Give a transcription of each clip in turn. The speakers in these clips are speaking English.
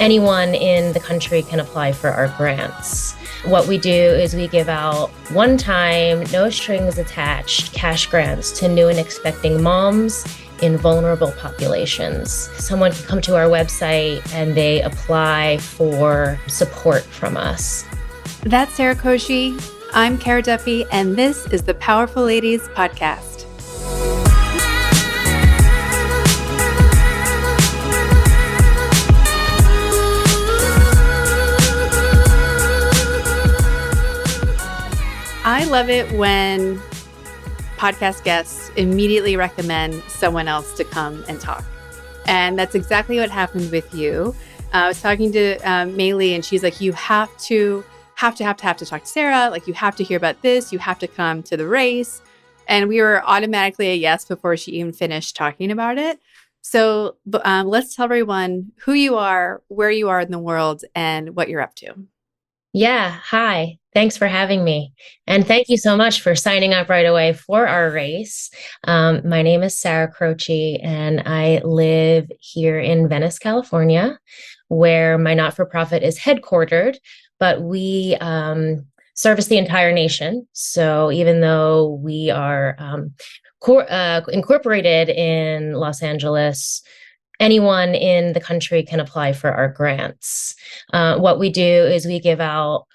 anyone in the country can apply for our grants. What we do is we give out one-time, no strings attached cash grants to new and expecting moms in vulnerable populations. Someone can come to our website and they apply for support from us. That's Sarah Croce. I'm Cara Duffy, and this is the Powerful Ladies Podcast. I love it when podcast guests immediately recommend someone else to come and talk. And that's exactly what happened with you. I was talking to Maylee, and she's like, you have to talk to Sarah. Like, you have to hear about this. You have to come to the race. And we were automatically a yes before she even finished talking about it. So let's tell everyone who you are, where you are in the world, and what you're up to. Yeah. Hi. Thanks for having me. And thank you so much for signing up right away for our race. My name is Sarah Croce, and I live here in Venice, California, where my not-for-profit is headquartered, but we service the entire nation. So even though we are incorporated in Los Angeles, anyone in the country can apply for our grants. What we do is we give out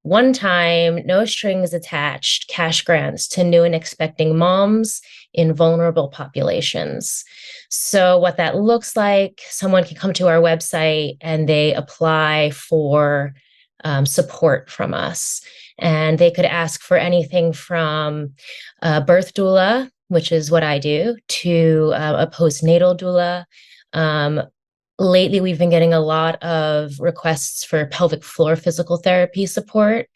one-time, no strings attached cash grants to new and expecting moms in vulnerable populations. So what that looks like, someone can come to our website and they apply for support from us. And they could ask for anything from a birth doula, which is what I do, to a postnatal doula. Lately, we've been getting a lot of requests for pelvic floor physical therapy support,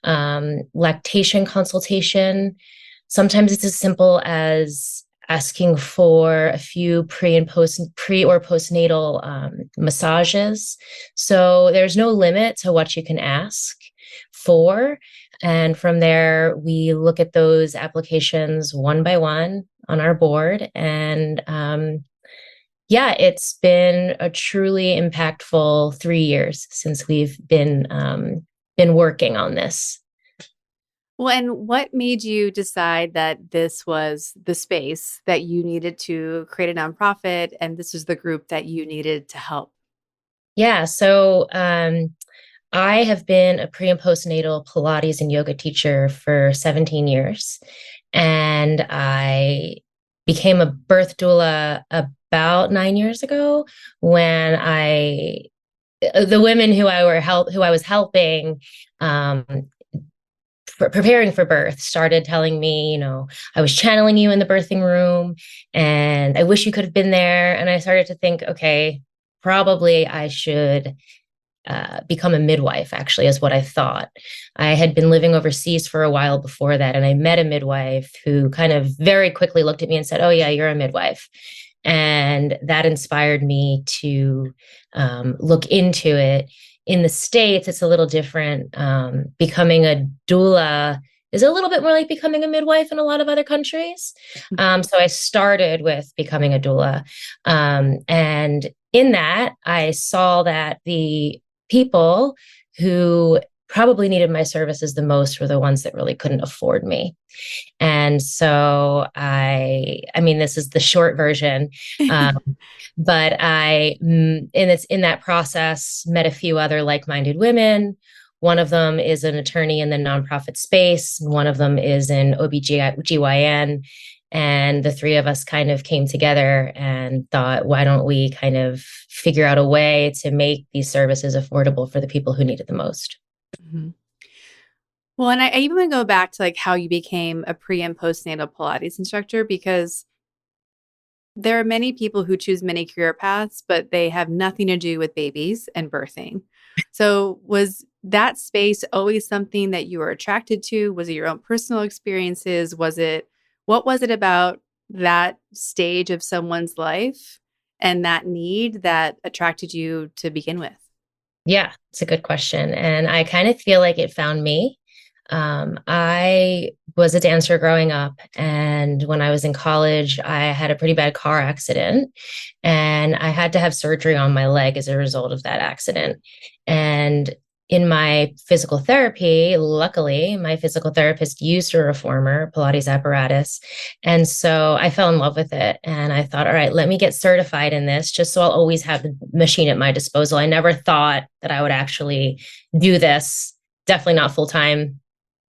lactation consultation. Sometimes it's as simple as asking for a few pre or postnatal massages. So there's no limit to what you can ask for. And from there, we look at those applications one by one on our board. And yeah, it's been a truly impactful 3 years since we've been working on this. Well, and what made you decide that this was the space that you needed to create a nonprofit, and this was the group that you needed to help? Yeah, so I have been a pre and postnatal Pilates and yoga teacher for 17 years, and I became a birth doula about 9 years ago when the women who I was helping preparing for birth started telling me, I was channeling you in the birthing room and I wish you could have been there. And I started to think, okay, probably I should become a midwife, actually, is what I thought. I had been living overseas for a while before that, and I met a midwife who kind of very quickly looked at me and said, oh yeah, you're a midwife. And that inspired me to look into it. In the States, it's a little different. Becoming a doula is a little bit more like becoming a midwife in a lot of other countries. So I started with becoming a doula. And in that, I saw that the people who probably needed my services the most were the ones that really couldn't afford me. And so I mean, this is the short version, but I, in that process, met a few other like-minded women. One of them is an attorney in the nonprofit space. One of them is in OBGYN. And the three of us kind of came together and thought, why don't we kind of figure out a way to make these services affordable for the people who need it the most? Mm-hmm. Well, and I even want to go back to like how you became a pre and postnatal Pilates instructor, because there are many people who choose many career paths, but they have nothing to do with babies and birthing. So was that space always something that you were attracted to? Was it your own personal experiences? What was it about that stage of someone's life and that need that attracted you to begin with? Yeah, it's a good question. And I kind of feel like it found me. I was a dancer growing up, and when I was in college, I had a pretty bad car accident, and I had to have surgery on my leg as a result of that accident. And in my physical therapy, luckily, my physical therapist used a reformer, Pilates apparatus. And so I fell in love with it. And I thought, all right, let me get certified in this just so I'll always have the machine at my disposal. I never thought that I would actually do this, definitely not full time,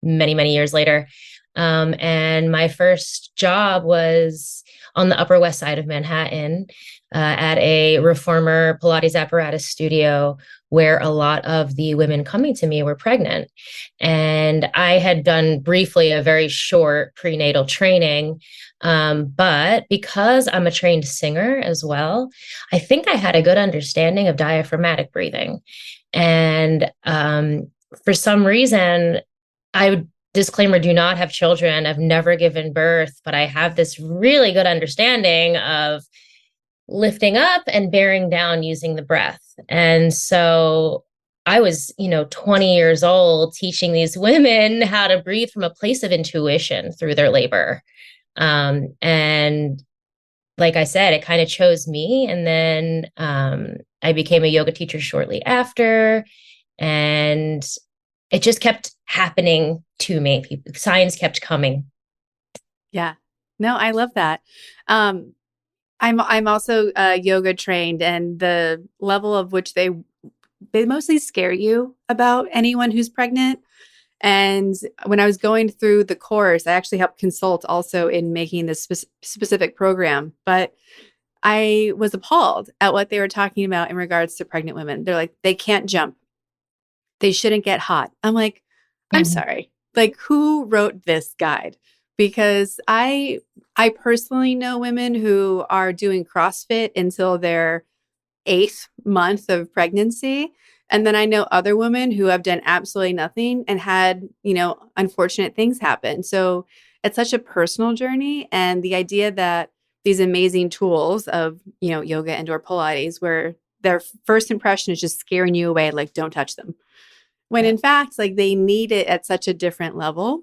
many, many years later. And my first job was on the Upper West Side of Manhattan at a reformer Pilates apparatus studio where a lot of the women coming to me were pregnant. And I had done briefly a very short prenatal training. But because I'm a trained singer as well, I think I had a good understanding of diaphragmatic breathing. And for some reason, I would disclaimer, do not have children. I've never given birth, but I have this really good understanding of lifting up and bearing down using the breath. And so I was, 20 years old teaching these women how to breathe from a place of intuition through their labor. And like I said, it kind of chose me. And then I became a yoga teacher shortly after. And it just kept happening to me. Signs kept coming. Yeah. No, I love that. I'm also yoga trained, and the level of which they mostly scare you about anyone who's pregnant. And when I was going through the course, I actually helped consult also in making this specific program. But I was appalled at what they were talking about in regards to pregnant women. They're like, they can't jump. They shouldn't get hot. I'm like, I'm Mhm. sorry. Like, who wrote this guide? Because I personally know women who are doing CrossFit until their 8th month of pregnancy. And then I know other women who have done absolutely nothing and had, unfortunate things happen. So it's such a personal journey. And the idea that these amazing tools of, yoga and or Pilates, where their first impression is just scaring you away, like, don't touch them. When Yeah. in fact, like, they need it at such a different level.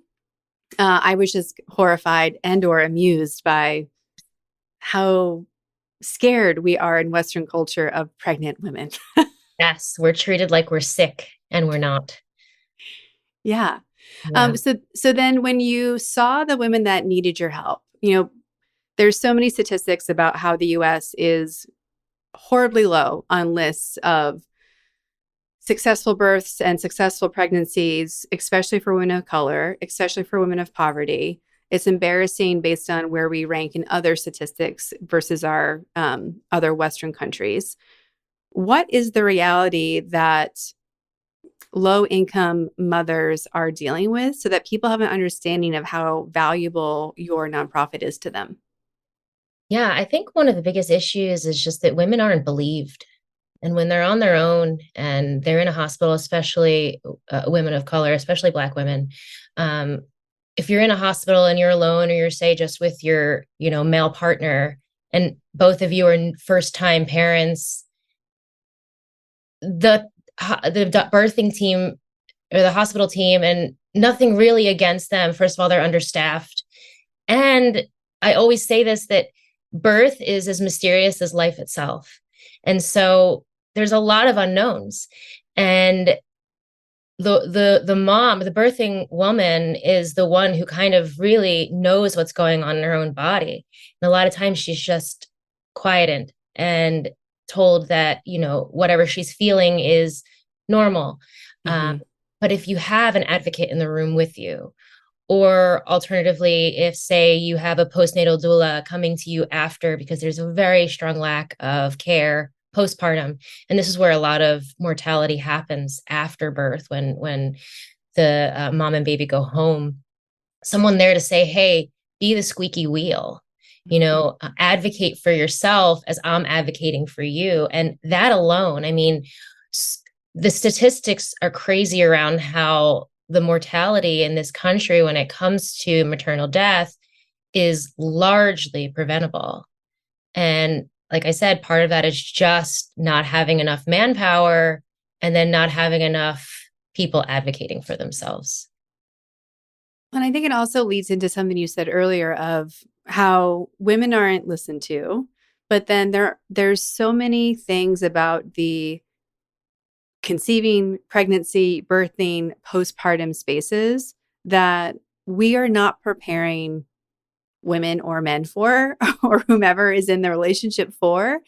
I was just horrified and or amused by how scared we are in Western culture of pregnant women. Yes, we're treated like we're sick and we're not. Yeah. Yeah. So then when you saw the women that needed your help, there's so many statistics about how the US is horribly low on lists of successful births and successful pregnancies, especially for women of color, especially for women of poverty. It's embarrassing based on where we rank in other statistics versus our other Western countries. What is the reality that low income mothers are dealing with so that people have an understanding of how valuable your nonprofit is to them? Yeah, I think one of the biggest issues is just that women aren't believed. And when they're on their own and they're in a hospital, especially women of color, especially Black women, um, if you're in a hospital and you're alone or you're, say, just with your, male partner, and both of you are first time parents, the birthing team or the hospital team, and nothing really against them. First of all, they're understaffed. And I always say this, that birth is as mysterious as life itself. And so there's a lot of unknowns. And the mom, the birthing woman is the one who kind of really knows what's going on in her own body. And a lot of times she's just quieted and told that, whatever she's feeling is normal. Um, Mm-hmm. but if you have an advocate in the room with you, or alternatively, if, say, you have a postnatal doula coming to you after, because there's a very strong lack of care postpartum, and this is where a lot of mortality happens after birth, when the mom and baby go home, someone there to say, hey, be the squeaky wheel, advocate for yourself as I'm advocating for you. And that alone, I mean, the statistics are crazy around how the mortality in this country when it comes to maternal death is largely preventable. And like I said, part of that is just not having enough manpower and then not having enough people advocating for themselves. And I think it also leads into something you said earlier of how women aren't listened to, but then there's so many things about the conceiving, pregnancy, birthing, postpartum spaces that we are not preparing women or men for, or whomever is in the relationship for,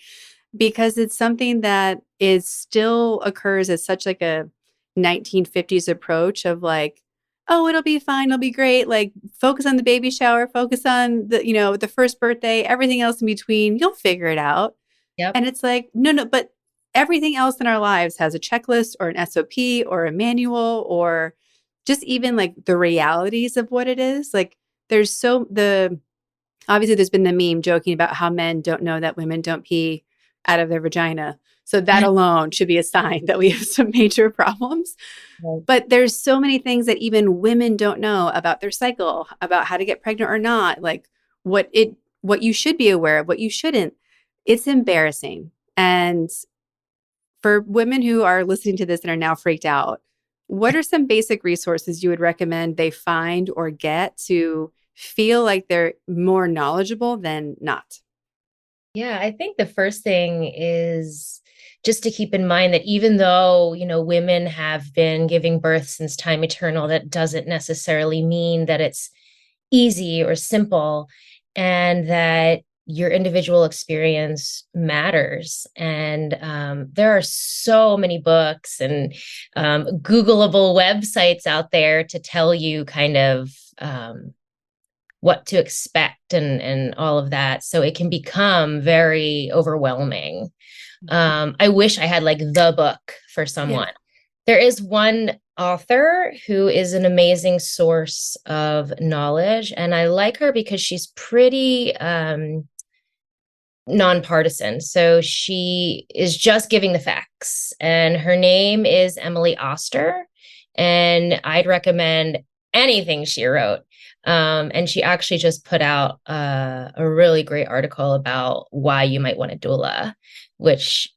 because it's something that is still occurs as such like a 1950s approach of like, oh, it'll be fine, it'll be great, like focus on the baby shower, focus on the, the first birthday, everything else in between, you'll figure it out. Yep. And it's like, no, but everything else in our lives has a checklist or an SOP or a manual or just even like the realities of what it is. Like there's obviously there's been the meme joking about how men don't know that women don't pee out of their vagina. So that alone should be a sign that we have some major problems. Right. But there's so many things that even women don't know about their cycle, about how to get pregnant or not, like what you should be aware of, what you shouldn't. It's embarrassing. And for women who are listening to this and are now freaked out, what are some basic resources you would recommend they find or get to feel like they're more knowledgeable than not? Yeah, I think the first thing is just to keep in mind that even though, women have been giving birth since time eternal, that doesn't necessarily mean that it's easy or simple, and that your individual experience matters. And there are so many books and Googleable websites out there to tell you kind of what to expect and all of that. So it can become very overwhelming. I wish I had like the book for Yeah. someone. There is one author who is an amazing source of knowledge, and I like her because she's pretty nonpartisan. So she is just giving the facts, and her name is Emily Oster, and I'd recommend anything she wrote. And she actually just put out a really great article about why you might want a doula, which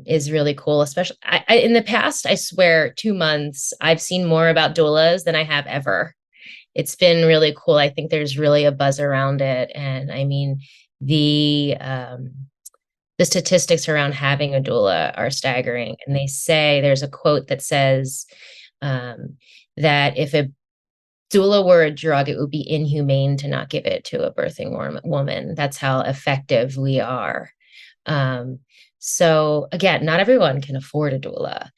is really cool. Especially in the past, I swear, 2 months, I've seen more about doulas than I have ever. It's been really cool. I think there's really a buzz around it, and I mean the statistics around having a doula are staggering. And they say there's a quote that says that if a doula were a drug, it would be inhumane to not give it to a birthing woman. That's how effective we are. Um, so again, not everyone can afford a doula.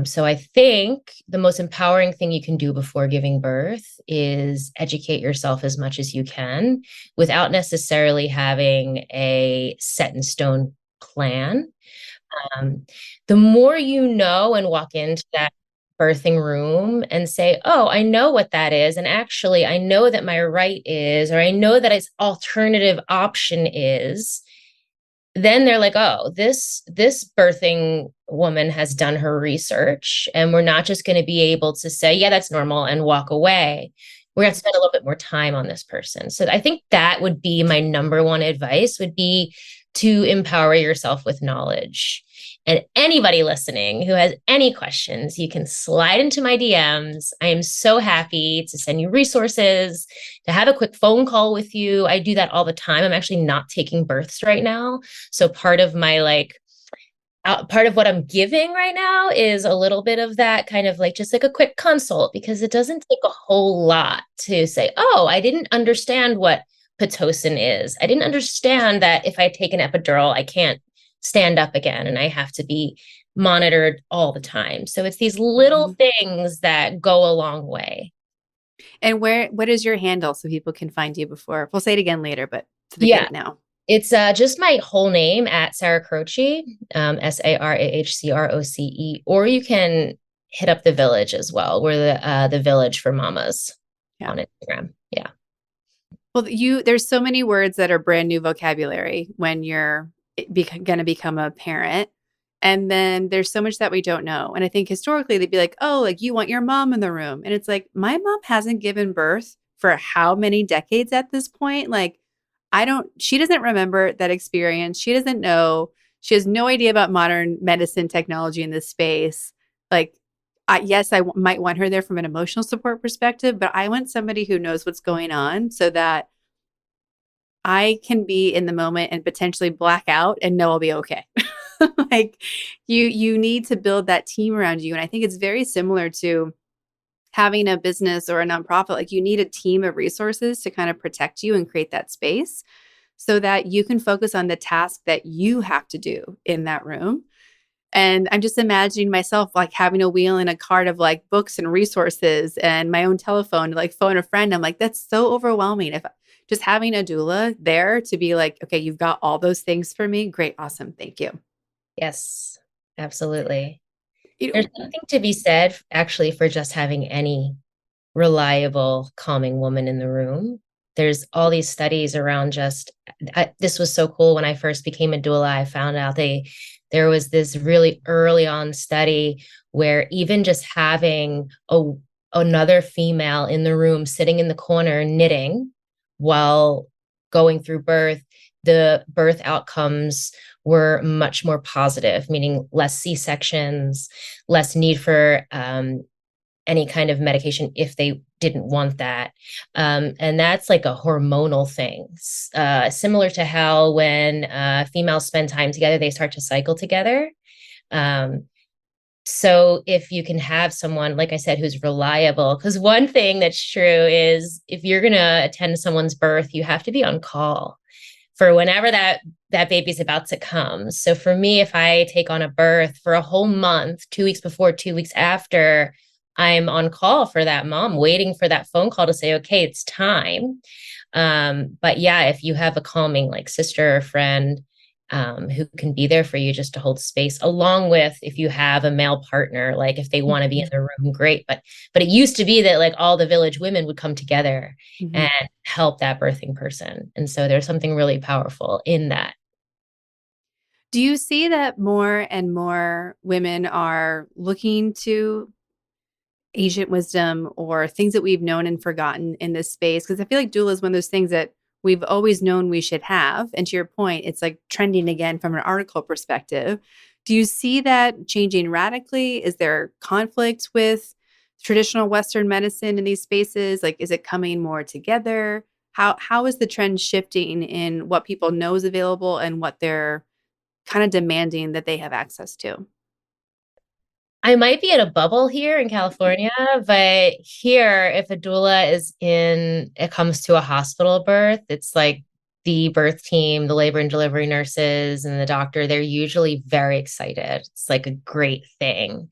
So I think the most empowering thing you can do before giving birth is educate yourself as much as you can without necessarily having a set in stone plan. Um, the more you know and walk into that birthing room and say, oh, I know what that is. And actually, I know that my right is, or I know that its alternative option is, then they're like, oh, this birthing woman has done her research, and we're not just going to be able to say, yeah, that's normal and walk away. We're going to spend a little bit more time on this person. So I think that would be my number one advice, would be to empower yourself with knowledge. And anybody listening who has any questions, you can slide into my DMs. I am so happy to send you resources, to have a quick phone call with you. I do that all the time. I'm actually not taking births right now. So part of my part of what I'm giving right now is a little bit of that, kind of like just like a quick consult, because it doesn't take a whole lot to say, oh, I didn't understand what Pitocin is. I didn't understand that if I take an epidural, I can't stand up again and I have to be monitored all the time. So it's these little things that go a long way. And what is your handle so people can find you before? We'll say it again later, but so they get Yeah, it now. it's just my whole name at Sarah Croce, SarahCroce, or you can hit up the Village as well. We're the Village for Mamas Yeah. on Instagram. Yeah. Well, there's so many words that are brand new vocabulary when you're going to become a parent. And then there's so much that we don't know. And I think historically they'd be like, oh, like you want your mom in the room. And it's like, my mom hasn't given birth for how many decades at this point? Like, she doesn't remember that experience. She doesn't know. She has no idea about modern medicine technology in this space. Like, yes, might want her there from an emotional support perspective, but I want somebody who knows what's going on so that I can be in the moment and potentially black out and know I'll be okay. Like you need to build that team around you. And I think it's very similar to having a business or a nonprofit. Like you need a team of resources to kind of protect you and create that space so that you can focus on the task that you have to do in that room. And I'm just imagining myself like having a wheel and a cart of like books and resources and my own telephone to like phone a friend. I'm like, that's so overwhelming. If just having a doula there to be like, okay, you've got all those things for me. Great. Awesome. Thank you. Yes, absolutely. You There's know, something to be said actually for just having any reliable, calming woman in the room. There's all these studies around just this was so cool when I first became a doula. I found out there was this really early on study where even just having another female in the room sitting in the corner knitting while going through birth, the birth outcomes were much more positive, meaning less C-sections, less need for any kind of medication if they didn't want that. And that's like a hormonal thing, similar to how when females spend time together, they start to cycle together. Um, so if you can have someone, like I said, who's reliable, because one thing that's true is if you're going to attend someone's birth, you have to be on call for whenever that baby's about to come. So for me, if I take on a birth for a whole month, 2 weeks before, 2 weeks after, I'm on call for that mom, waiting for that phone call to say, okay, it's time. But yeah, if you have a calming like sister or friend who can be there for you just to hold space, along with if you have a male partner, like if they want to be in the room, great. But it used to be that like all the village women would come together mhm. and help that birthing person. And so there's something really powerful in that. Do you see that more and more women are looking to ancient wisdom or things that we've known and forgotten in this space? Because I feel like doula is one of those things that we've always known we should have. And to your point, it's like trending again from an article perspective. Do you see that changing radically? Is there conflict with traditional Western medicine in these spaces? Like, is it coming more together? How is the trend shifting in what people know is available and what they're kind of demanding that they have access to? I might be in a bubble here in California, but here, if a doula it comes to a hospital birth, it's like the birth team, the labor and delivery nurses, and the doctor, they're usually very excited. It's like a great thing.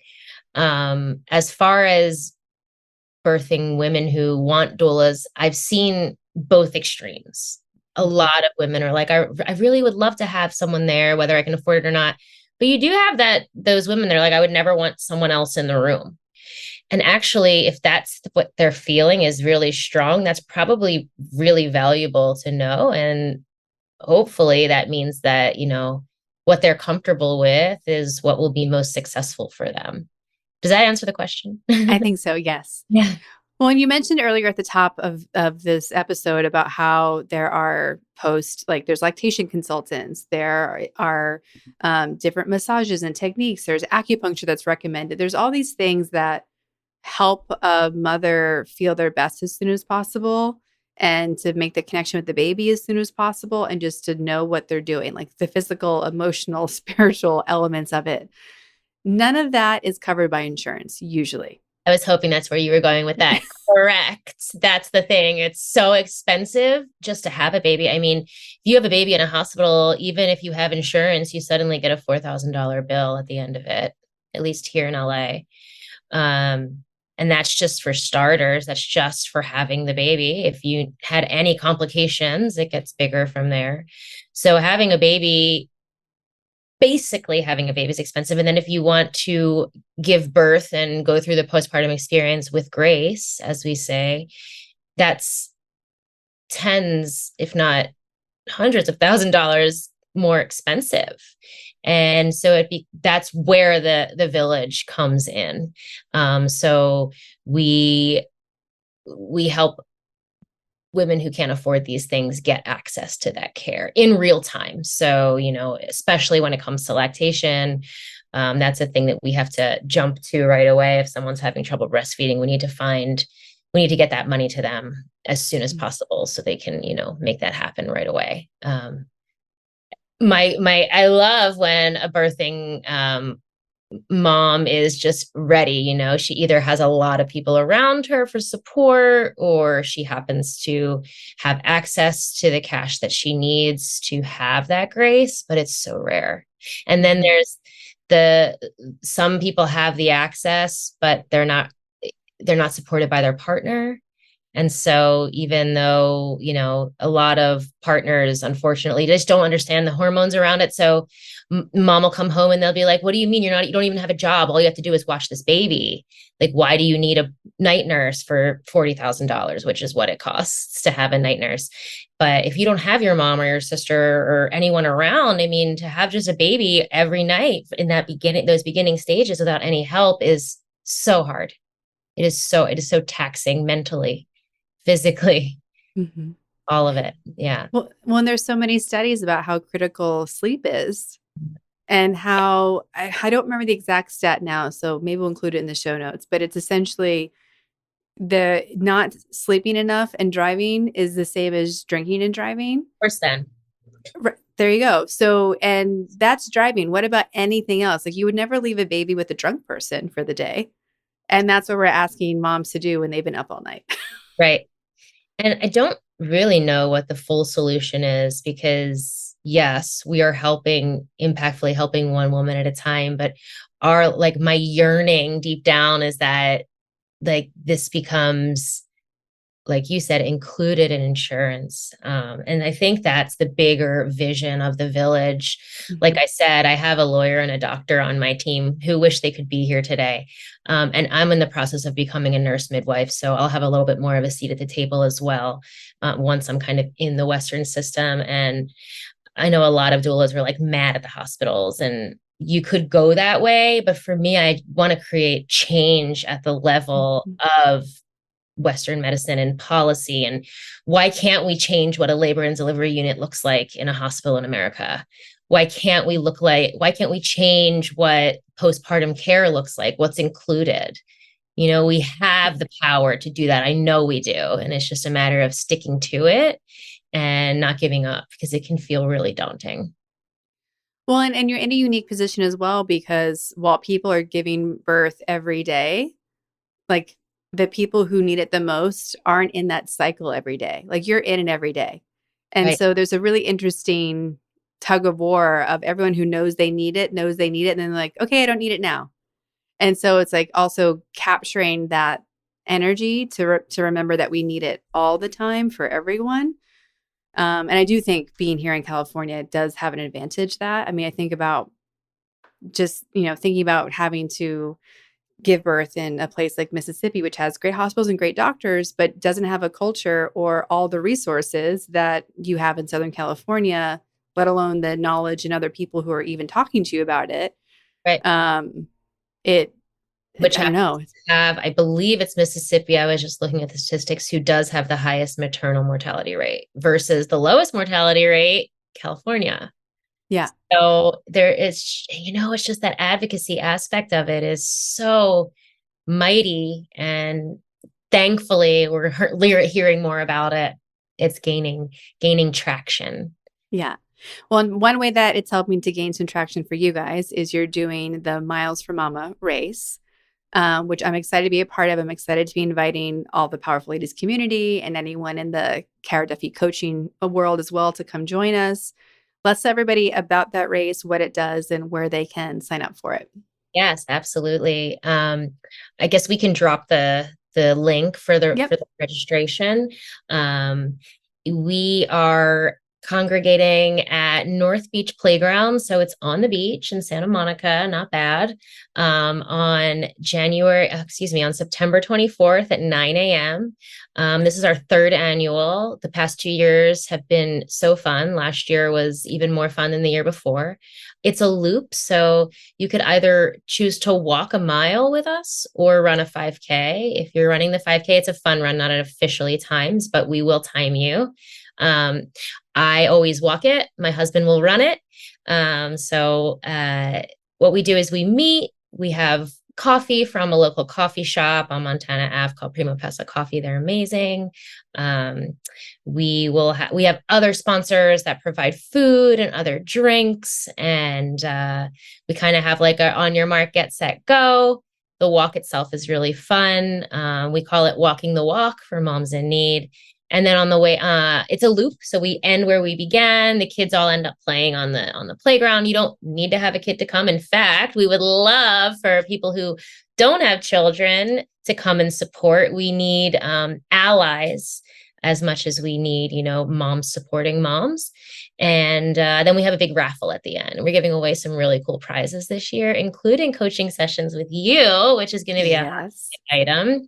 As far as birthing women who want doulas, I've seen both extremes. A lot of women are like, I really would love to have someone there, whether I can afford it or not. But you do have those women that are like, I would never want someone else in the room. And actually, if that's what they're feeling is really strong, that's probably really valuable to know. And hopefully that means that, what they're comfortable with is what will be most successful for them. Does that answer the question? I think so, yes. Yeah. Well, and you mentioned earlier at the top of this episode about how there are like there's lactation consultants, there are different massages and techniques, there's acupuncture that's recommended. There's all these things that help a mother feel their best as soon as possible and to make the connection with the baby as soon as possible and just to know what they're doing, like the physical, emotional, spiritual elements of it. None of that is covered by insurance usually. I was hoping that's where you were going with that. Correct. That's the thing. It's so expensive just to have a baby. I mean, if you have a baby in a hospital, even if you have insurance, you suddenly get a $4,000 bill at the end of it, at least here in LA. And that's just for starters. That's just for having the baby. If you had any complications, it gets bigger from there. So basically having a baby is expensive. And then if you want to give birth and go through the postpartum experience with grace, as we say, that's tens, if not hundreds of $1,000s more expensive. And so that's where the village comes in. So we help women who can't afford these things get access to that care in real time. So, especially when it comes to lactation, that's a thing that we have to jump to right away. If someone's having trouble breastfeeding, we need to get that money to them as soon as possible so they can, make that happen right away. I love when a birthing mom is just ready. She either has a lot of people around her for support, or she happens to have access to the cash that she needs to have that grace, but it's so rare. And then there's some people have the access, but they're not supported by their partner. And so even though, a lot of partners, unfortunately, just don't understand the hormones around it. So mom will come home and they'll be like, what do you mean you don't even have a job? All you have to do is watch this baby. Like, why do you need a night nurse for $40,000, which is what it costs to have a night nurse? But if you don't have your mom or your sister or anyone around, I mean, to have just a baby every night in those beginning stages without any help is so hard. It is so taxing mentally, physically, all of it. Yeah. Well, and there's so many studies about how critical sleep is and how I don't remember the exact stat now, so maybe we'll include it in the show notes, but it's essentially the not sleeping enough and driving is the same as drinking and driving. Worse than. Right. There you go. So, and that's driving. What about anything else? Like, you would never leave a baby with a drunk person for the day. And that's what we're asking moms to do when they've been up all night. Right. And I don't really know what the full solution is, because yes, we are impactfully helping one woman at a time, but my yearning deep down is that this becomes, like you said, included in insurance. And I think that's the bigger vision of the village. Like I said, I have a lawyer and a doctor on my team who wish they could be here today. And I'm in the process of becoming a nurse midwife. So I'll have a little bit more of a seat at the table as well, once I'm kind of in the Western system. And I know a lot of doulas were like mad at the hospitals, and you could go that way. But for me, I want to create change at the level of Western medicine and policy. And why can't we change what a labor and delivery unit looks like in a hospital in America? Why can't we change what postpartum care looks like? What's included? We have the power to do that. I know we do. And it's just a matter of sticking to it and not giving up, because it can feel really daunting. Well, and you're in a unique position as well, because while people are giving birth every day, like, the people who need it the most aren't in that cycle every day. Like, you're in it every day. And Right. so there's a really interesting tug of war of everyone who knows they need it, and then they're like, okay, I don't need it now. And so it's like also capturing that energy to remember that we need it all the time for everyone. And I do think being here in California does have an advantage. That, I mean, I think about just, thinking about having to give birth in a place like Mississippi, which has great hospitals and great doctors, but doesn't have a culture or all the resources that you have in Southern California, let alone the knowledge and other people who are even talking to you about it. Right. Which I don't know. I believe it's Mississippi. I was just looking at the statistics, who does have the highest maternal mortality rate versus the lowest mortality rate, California. Yeah. So there is, it's just that advocacy aspect of it is so mighty. And thankfully, we're hearing more about it. It's gaining traction. Yeah. Well, and one way that it's helping to gain some traction for you guys is you're doing the Miles for Mama race, which I'm excited to be a part of. I'm excited to be inviting all the Powerful Ladies community and anyone in the Cara Duffy coaching world as well to come join us. Let's tell everybody about that race, what it does, and where they can sign up for it. Yes, absolutely. I guess we can drop the link for the registration. We are congregating at North Beach Playground, so it's on the beach in Santa Monica, not bad. On September 24th at 9 a.m. This is our third annual. The past 2 years have been so fun. Last year was even more fun than the year before. it's a loop. So you could either choose to walk a mile with us or run a 5K. If you're running the 5K, it's a fun run, not officially times, but we will time you. Um, I always walk it. My husband will run it. What we do is we meet, we have coffee from a local coffee shop on Montana Ave called Primo Pesa Coffee. They're amazing. Um, we have other sponsors that provide food and other drinks, and we kind of have like a on your mark, get set, go. The walk itself is really fun. We call it walking the walk for moms in need. And then on the way, it's a loop. So we end where we began. The kids all end up playing on the playground. You don't need to have a kid to come. In fact, we would love for people who don't have children to come and support. We need allies as much as we need, moms supporting moms. And then we have a big raffle at the end. We're giving away some really cool prizes this year, including coaching sessions with you, which is going to be a Yes. item.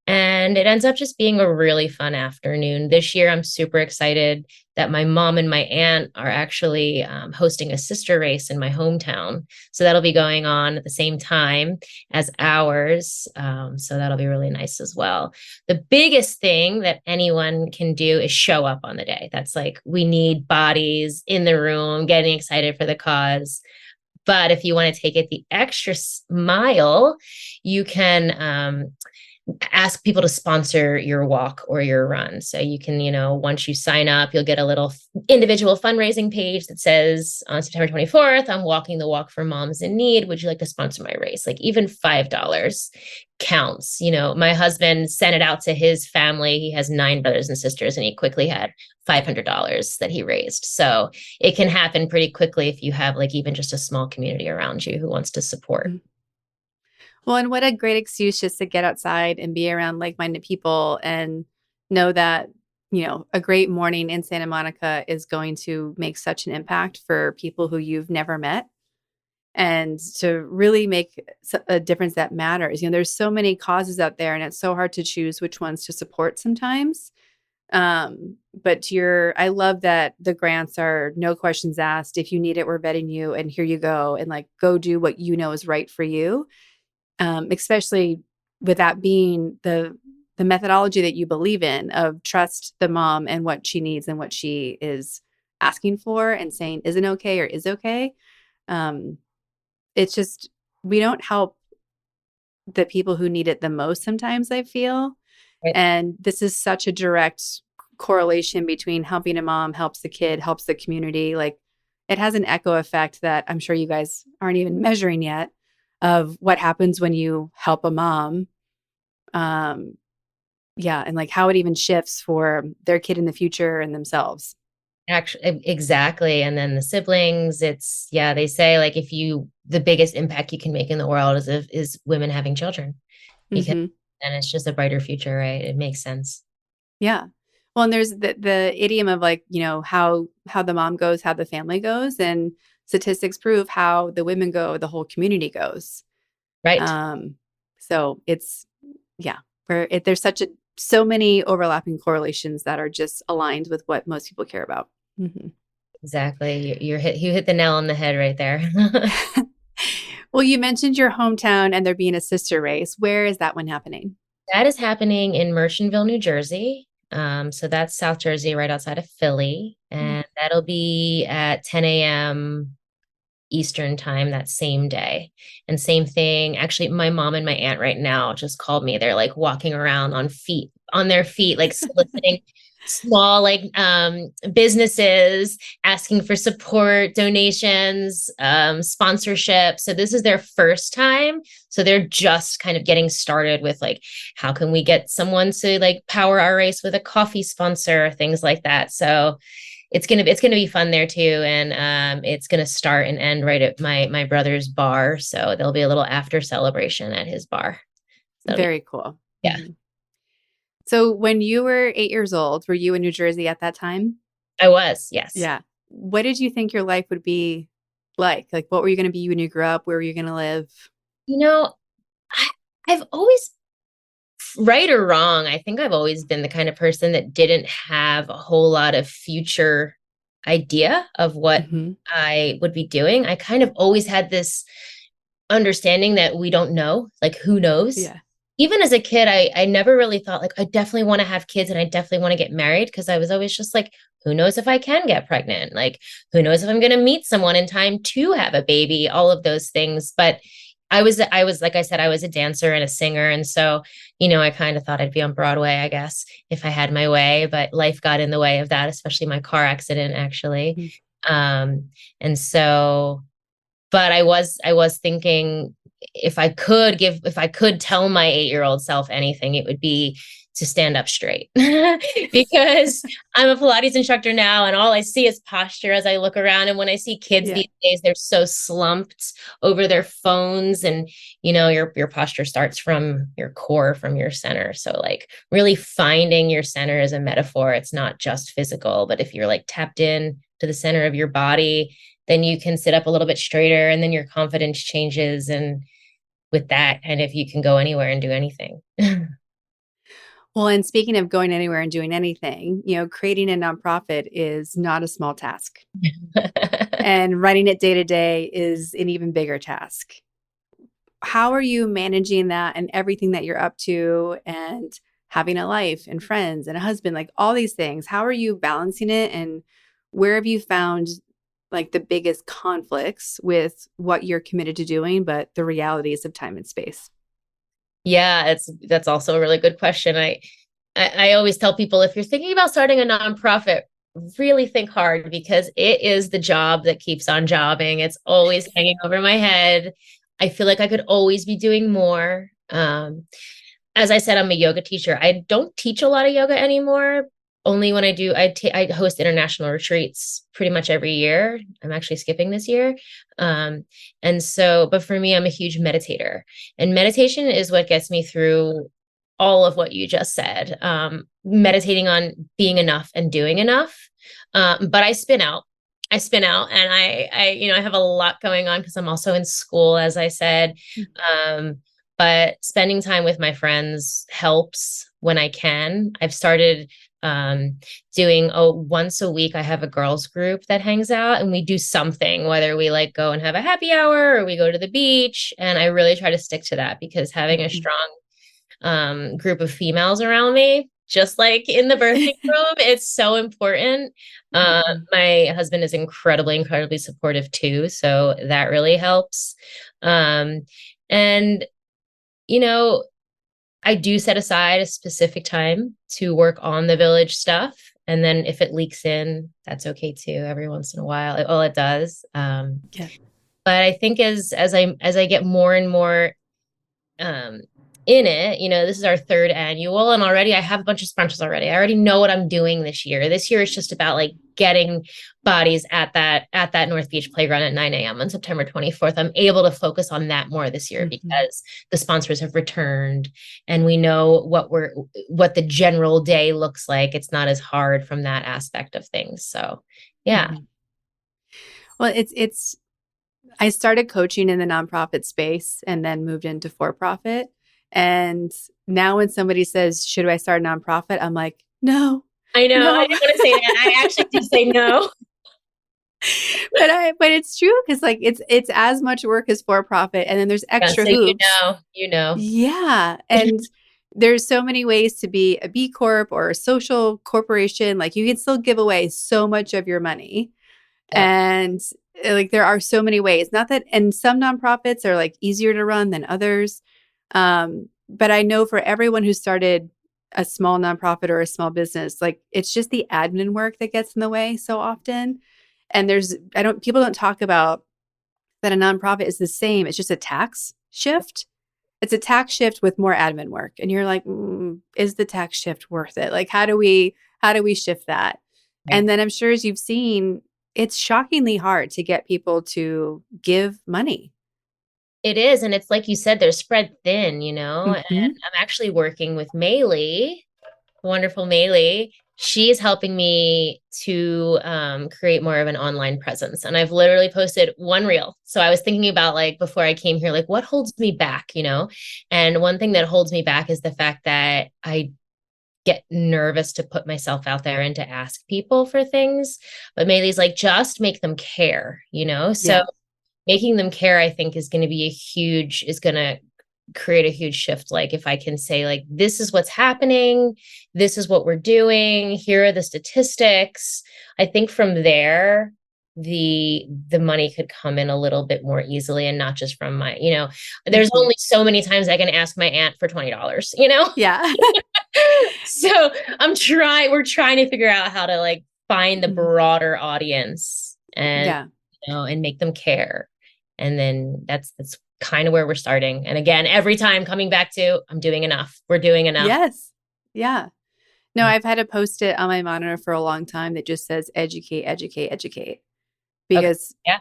And it ends up just being a really fun afternoon. This year, I'm super excited that my mom and my aunt are actually hosting a sister race in my hometown. So that'll be going on at the same time as ours. So that'll be really nice as well. The biggest thing that anyone can do is show up on the day. That's like, we need bodies in the room, getting excited for the cause. But if you want to take it the extra mile, you can ask people to sponsor your walk or your run. So you can, once you sign up, you'll get a little individual fundraising page that says on September 24th, I'm walking the walk for moms in need. Would you like to sponsor my race? Like even $5 counts. My husband sent it out to his family. He has 9 brothers and sisters, and he quickly had $500 that he raised. So it can happen pretty quickly if you have like even just a small community around you who wants to support. Mm-hmm. Well, and what a great excuse just to get outside and be around like-minded people and know that, a great morning in Santa Monica is going to make such an impact for people who you've never met and to really make a difference that matters. There's so many causes out there and it's so hard to choose which ones to support sometimes. But I love that the grants are no questions asked. If you need it, we're vetting you and here you go. And like, go do what you know is right for you. Especially with that being the methodology that you believe in of trust the mom and what she needs and what she is asking for and saying isn't okay or is okay. It's just, we don't help the people who need it the most sometimes, I feel. Right. And this is such a direct correlation between helping a mom helps the kid, helps the community. Like it has an echo effect that I'm sure you guys aren't even measuring yet, of what happens when you help a mom. And like how it even shifts for their kid in the future and themselves. Actually, exactly. And then the siblings, they say like the biggest impact you can make in the world is women having children, because then it's just a brighter future, right? It makes sense. Yeah. Well, and there's the idiom of like, how the mom goes, how the family goes, and statistics prove how the women go, the whole community goes. Right. So it's, there's so many overlapping correlations that are just aligned with what most people care about. Mm-hmm. Exactly. You hit the nail on the head right there. Well, you mentioned your hometown and there being a sister race. Where is that one happening? That is happening in Merchantville, New Jersey. So that's South Jersey, right outside of Philly. And that'll be at 10 a.m. Eastern time that same day. And same thing, actually, my mom and my aunt right now just called me. They're like walking around on their feet, like soliciting small like businesses, asking for support, donations, sponsorship. So this is their first time. So they're just kind of getting started with like, how can we get someone to like power our race with a coffee sponsor, things like that. So it's gonna be fun there too, and it's gonna start and end right at my brother's bar. So there'll be a little after celebration at his bar. So very cool. Yeah. Mm-hmm. So when you were 8 years old, were you in New Jersey at that time? I was, yes. Yeah. What did you think your life would be like? Like, what were you going to be when you grew up? Where were you going to live? I've always, right or wrong, I think I've always been the kind of person that didn't have a whole lot of future idea of what Hmm. I would be doing. I kind of always had this understanding that we don't know, like who knows. Yeah. Even as a kid, I never really thought like I definitely want to have kids and I definitely want to get married because I was always just like, who knows if I can get pregnant? Like, who knows if I'm going to meet someone in time to have a baby, all of those things. But I was like I said, I was a dancer and a singer. And so, I kind of thought I'd be on Broadway, I guess, if I had my way, but life got in the way of that, especially my car accident, actually. Mhm. Um, and so but I was thinking if I could tell my 8-year-old self anything, it would be to stand up straight because I'm a Pilates instructor now and all I see is posture as I look around. And when I see kids Yeah. these days, they're so slumped over their phones and your posture starts from your core, from your center. So like really finding your center is a metaphor. It's not just physical, but if you're like tapped in to the center of your body, then you can sit up a little bit straighter and then your confidence changes. And with that, kind of, you can go anywhere and do anything. Well, and speaking of going anywhere and doing anything, creating a nonprofit is not a small task. And running it day to day is an even bigger task. How are you managing that and everything that you're up to and having a life and friends and a husband, like all these things? How are you balancing it? And where have you found like the biggest conflicts with what you're committed to doing, but the realities of time and space? Yeah, that's also a really good question. I always tell people if you're thinking about starting a nonprofit, really think hard because it is the job that keeps on jobbing. It's always hanging over my head. I feel like I could always be doing more. As I said, I'm a yoga teacher. I don't teach a lot of yoga anymore. Only when I do, I host international retreats pretty much every year. I'm actually skipping this year. Um, and so, but for me, I'm a huge meditator. And meditation is what gets me through all of what you just said. Meditating on being enough and doing enough. But I spin out. I spin out and I have a lot going on because I'm also in school, as I said. Um, but spending time with my friends helps when I can. I've started um, doing once a week. I have a girls group that hangs out and we do something, whether we like go and have a happy hour or we go to the beach. And I really try to stick to that because having a Mhm. strong group of females around me, just like in the birthing room, it's so important. Uh, Mhm. my husband is incredibly supportive too, so that really helps. Um, and you know, I do set aside a specific time to work on the village stuff. And then if it leaks in, that's okay too, every once in a while. It does. Yeah. But I think as I get more and more um in it, this is our third annual and already I have a bunch of sponsors already. I already know what I'm doing this year. This year is just about like getting bodies at that North Beach playground at 9 a.m. on September 24th. I'm able to focus on that more this year Mhm. because the sponsors have returned and we know what the general day looks like. It's not as hard from that aspect of things. So yeah. Mhm. Well, it's I started coaching in the nonprofit space and then moved into for profit. And now when somebody says, "Should I start a nonprofit?" I'm like, "No, I know. I no." didn't want to say that. I actually do say no. But it's true because like it's as much work as for profit, and then there's Yeah, extra so hoops. you know. Yeah, and there's so many ways to be a B Corp or a social corporation. Like you can still give away so much of your money. Yeah. And like there are so many ways. Not that and some nonprofits are like easier to run than others. But I know for everyone who started a small nonprofit or a small business, like it's just the admin work that gets in the way so often. And people don't talk about that a nonprofit is the same. It's just a tax shift. It's a tax shift with more admin work. And you're like, is the tax shift worth it? Like, how do we shift that? Right. And then I'm sure as you've seen, it's shockingly hard to get people to give money. It is. And it's like you said, they're spread thin, and Hmm. I'm actually working with Maylee, the wonderful Maylee. She is helping me to create more of an online presence. And I've literally posted one reel. So I was thinking about like before I came here, like what holds me back? And one thing that holds me back is the fact that get nervous to put myself out there and to ask people for things. But Maylee's like, just make them care, you know? So Yeah. making them care, I think, is going to create a huge shift. Like if I can say like, this is what's happening, this is what we're doing, here are the statistics. I think from there, the money could come in a little bit more easily, and not just from my, there's Mhm. only so many times I can ask my aunt for $20, you know? Yeah. So we're trying to figure out how to like find the Mhm. broader audience and, Yeah. and make them care. And then that's kind of where we're starting. And again, every time coming back to, I'm doing enough. We're doing enough. Yes. Yeah. No, Yeah. I've had a post-it on my monitor for a long time that just says educate, educate, educate. Okay. Because Yeah.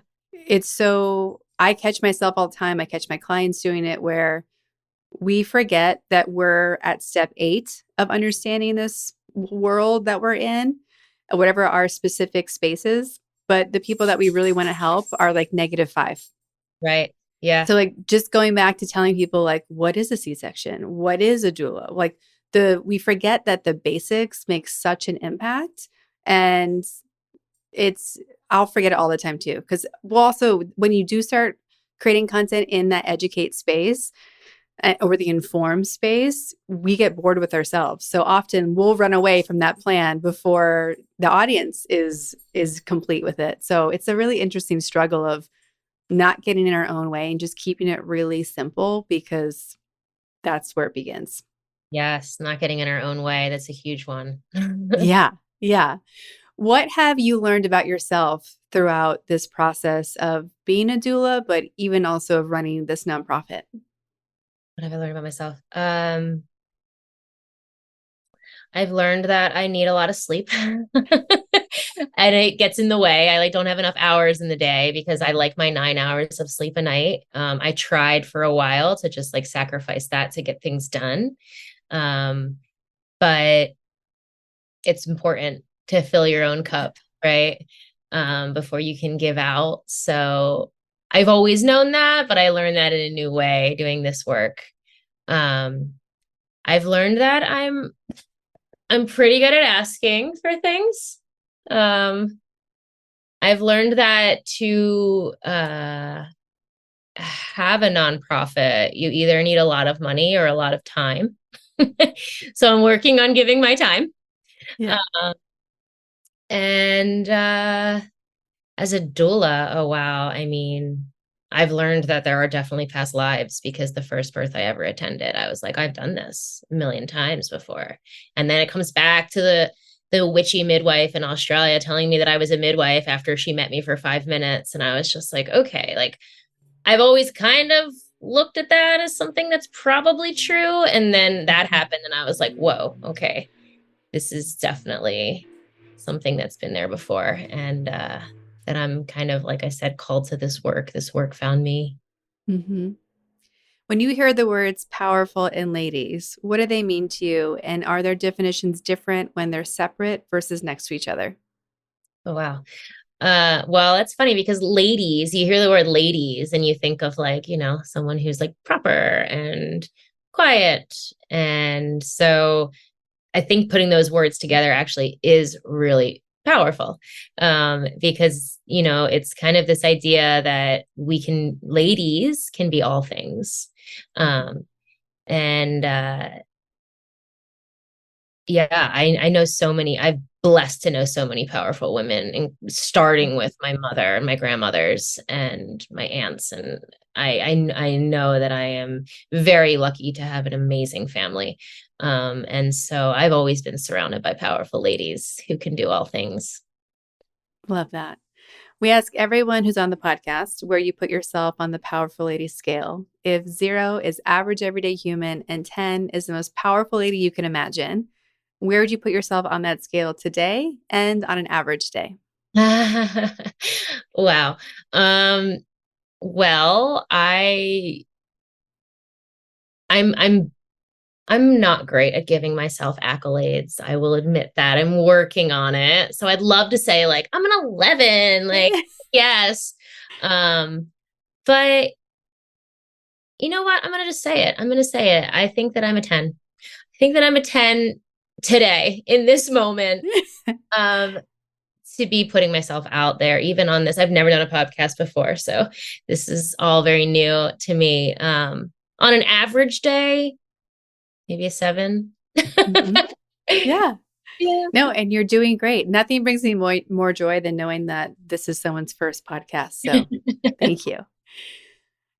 I catch myself all the time. I catch my clients doing it where we forget that we're at step 8 of understanding this world that we're in, whatever our specific spaces. But the people that we really want to help are like -5. Right. Yeah. So like just going back to telling people like, what is a C-section? What is a doula? Like we forget that the basics make such an impact. And I'll forget it all the time too. Because we'll also, when you do start creating content in that educate space, or the informed space, we get bored with ourselves. So often we'll run away from that plan before the audience is complete with it. So it's a really interesting struggle of not getting in our own way and just keeping it really simple, because that's where it begins. Yes. Not getting in our own way. That's a huge one. What Yeah. Yeah. What have you learned about yourself throughout this process of being a doula, but even also of running this nonprofit? have I learned about myself? I've learned that I need a lot of sleep. And it gets in the way. I like don't have enough hours in the day because I like my 9 hours of sleep a night. I tried for a while to just like sacrifice that to get things done. Um, but it's important to fill your own cup, right? Before you can give out. So I've always known that, but I learned that in a new way doing this work. Um, I've learned that I'm pretty good at asking for things. Um, I've learned that to have a nonprofit, you either need a lot of money or a lot of time. So I'm working on giving my time. Yeah. Uh, and as a doula, oh wow. I mean, I've learned that there are definitely past lives, because the first birth I ever attended, I was like, I've done this a million times before. And then it comes back to the witchy midwife in Australia telling me that I was a midwife after she met me for 5 minutes. And I was just like, okay, like I've always kind of looked at that as something that's probably true. And then that happened, and I was like, whoa, okay, this is definitely something that's been there before. And that I'm kind of, like I said, called to this work. This work found me. Mm-hmm. When you hear the words powerful and ladies, what do they mean to you? And are their definitions different when they're separate versus next to each other? Oh, wow. Well, it's funny because ladies, you hear the word ladies and you think of like, someone who's like proper and quiet. And so I think putting those words together actually is really powerful, because, it's kind of this idea that ladies can be all things. And yeah, I know I'm blessed to know so many powerful women, and starting with my mother and my grandmothers and my aunts. And I know that I am very lucky to have an amazing family. And so I've always been surrounded by powerful ladies who can do all things. Love that. We ask everyone who's on the podcast where you put yourself on the powerful lady scale. If 0 is average everyday human and 10 is the most powerful lady you can imagine, where would you put yourself on that scale today and on an average day? Wow. Um, well, I'm I'm not great at giving myself accolades. I will admit that. I'm working on it. So I'd love to say like I'm an 11, like yes. Um, but you know what? I'm going to just say it. I'm going to say it. I think that I'm a 10. I think that I'm a 10 today in this moment, um, to be putting myself out there, even on this. I've never done a podcast before, so this is all very new to me. On an average day, maybe a 7. Mm-hmm. Yeah. Yeah. No, and you're doing great. Nothing brings me more joy than knowing that this is someone's first podcast. So thank you.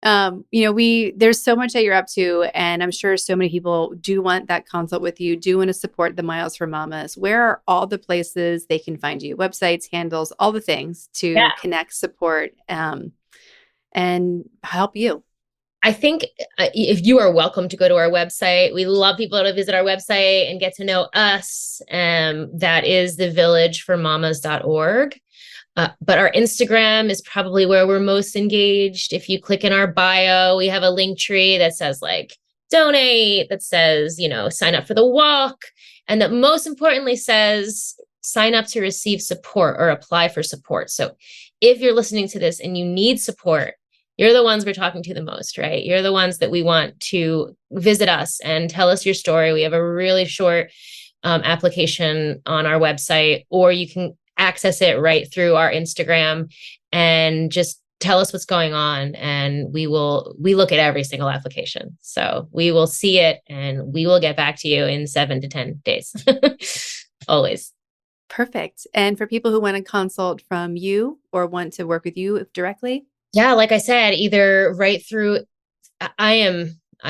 There's so much that you're up to, and I'm sure so many people do want that consult with you, do want to support the Miles for Mamas. Where are all the places they can find you? Websites, handles, all the things to connect, support, and help you. I think if you are welcome to go to our website, we love people to visit our website and get to know us. That is thevillageformamas.org. But our Instagram is probably where we're most engaged. If you click in our bio, we have a link tree that says like donate, that says, sign up for the walk. And that most importantly says sign up to receive support or apply for support. So if you're listening to this and you need support, you're the ones we're talking to the most, right? You're the ones that we want to visit us and tell us your story. We have a really short application on our website, or you can access it right through our Instagram and just tell us what's going on. And we look at every single application. So we will see it and we will get back to you in 7 to 10 days. Always. Perfect. And for people who want to consult from you or want to work with you directly? Yeah, like I said, either right through, I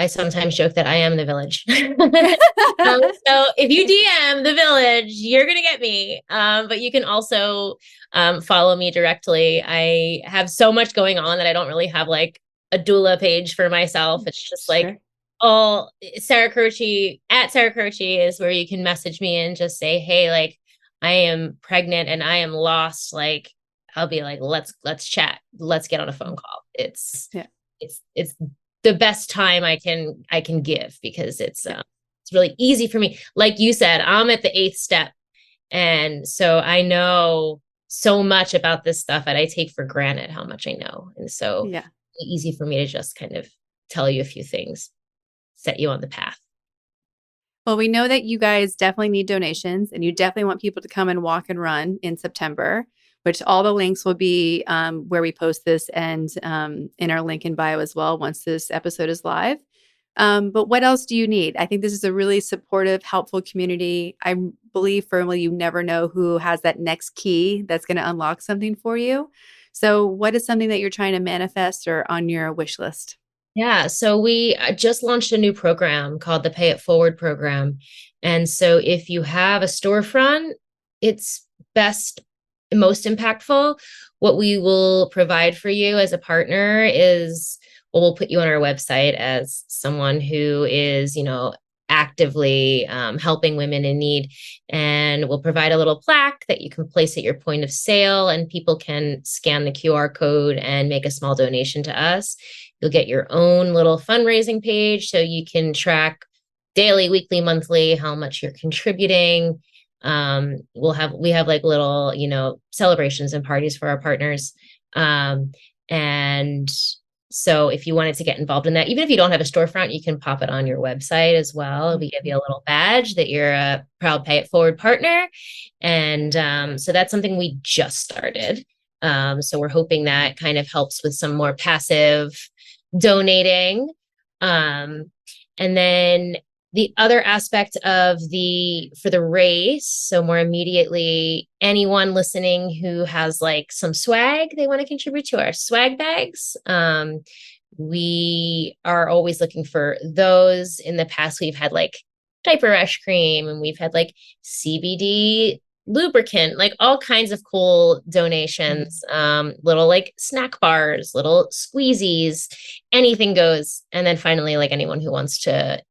sometimes joke that I am the village. So if you DM the village, you're going to get me. But you can also follow me directly. I have so much going on that I don't really have like a doula page for myself. It's just like all Sarah Croce, at Sarah Croce is where you can message me and just say, hey, like I am pregnant and I am lost. Like, I'll be like, let's chat. Let's get on a phone call. It's the best time I can give, because it's really easy for me. Like you said, I'm at the 8th step. And so I know so much about this stuff that I take for granted how much I know. And so it's easy for me to just kind of tell you a few things, set you on the path. Well, we know that you guys definitely need donations, and you definitely want people to come and walk and run in September, which all the links will be where we post this and in our link in bio as well once this episode is live. But what else do you need? I think this is a really supportive, helpful community. I believe firmly you never know who has that next key that's going to unlock something for you. So what is something that you're trying to manifest or on your wish list? Yeah, so we just launched a new program called the Pay It Forward program. And so if you have a storefront, it's best, most impactful. What we will provide for you as a partner is, well, we'll put you on our website as someone who is, actively helping women in need. And we'll provide a little plaque that you can place at your point of sale, and people can scan the QR code and make a small donation to us. You'll get your own little fundraising page so you can track daily, weekly, monthly how much you're contributing. We have like little, celebrations and parties for our partners. And so if you wanted to get involved in that, even if you don't have a storefront, you can pop it on your website as well. We give you a little badge that you're a proud Pay It Forward partner. And so that's something we just started. So we're hoping that kind of helps with some more passive donating. And then the other aspect of for the race, so more immediately, anyone listening who has like some swag they want to contribute to our swag bags. We are always looking for those. In the past, we've had like diaper rash cream, and we've had like CBD lubricant, like all kinds of cool donations, little like snack bars, little squeezies, anything goes. And then finally, like anyone who wants to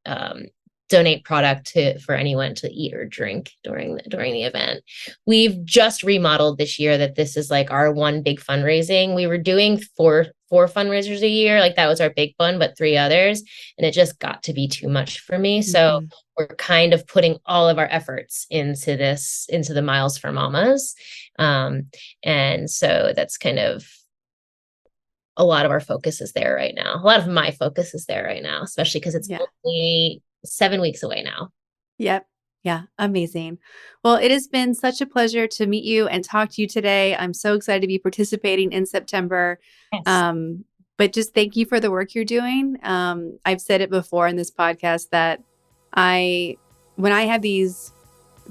donate product for anyone to eat or drink during the event. We've just remodeled this year that this is like our one big fundraising. We were doing four fundraisers a year, like that was our big one, but 3 others, and it just got to be too much for me. So we're kind of putting all of our efforts into the Miles for Mamas. And so that's kind of a lot of our focus is there right now. A lot of my focus is there right now, especially because it's only 7 weeks away now. Yep. Yeah, amazing. Well, it has been such a pleasure to meet you and talk to you today. I'm so excited to be participating in September. Yes. Um, but just thank you for the work you're doing. I've said it before in this podcast that when I have these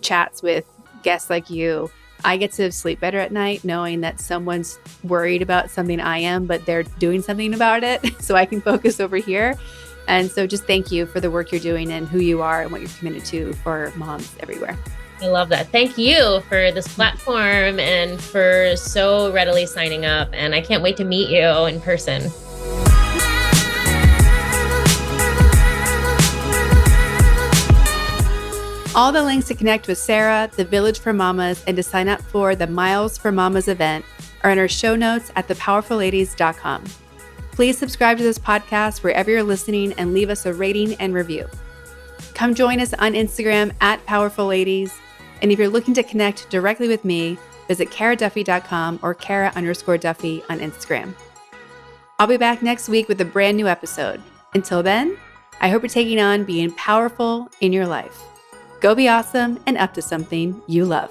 chats with guests like you, I get to sleep better at night knowing that someone's worried about something I am, but they're doing something about it so I can focus over here. And so just thank you for the work you're doing and who you are and what you're committed to for moms everywhere. I love that. Thank you for this platform and for so readily signing up. And I can't wait to meet you in person. All the links to connect with Sarah, the Village for Mamas, and to sign up for the Miles for Mamas event are in our show notes at thepowerfulladies.com. Please subscribe to this podcast wherever you're listening and leave us a rating and review. Come join us on Instagram at Powerful Ladies. And if you're looking to connect directly with me, visit karaduffy.com or Kara_Duffy on Instagram. I'll be back next week with a brand new episode. Until then, I hope you're taking on being powerful in your life. Go be awesome and up to something you love.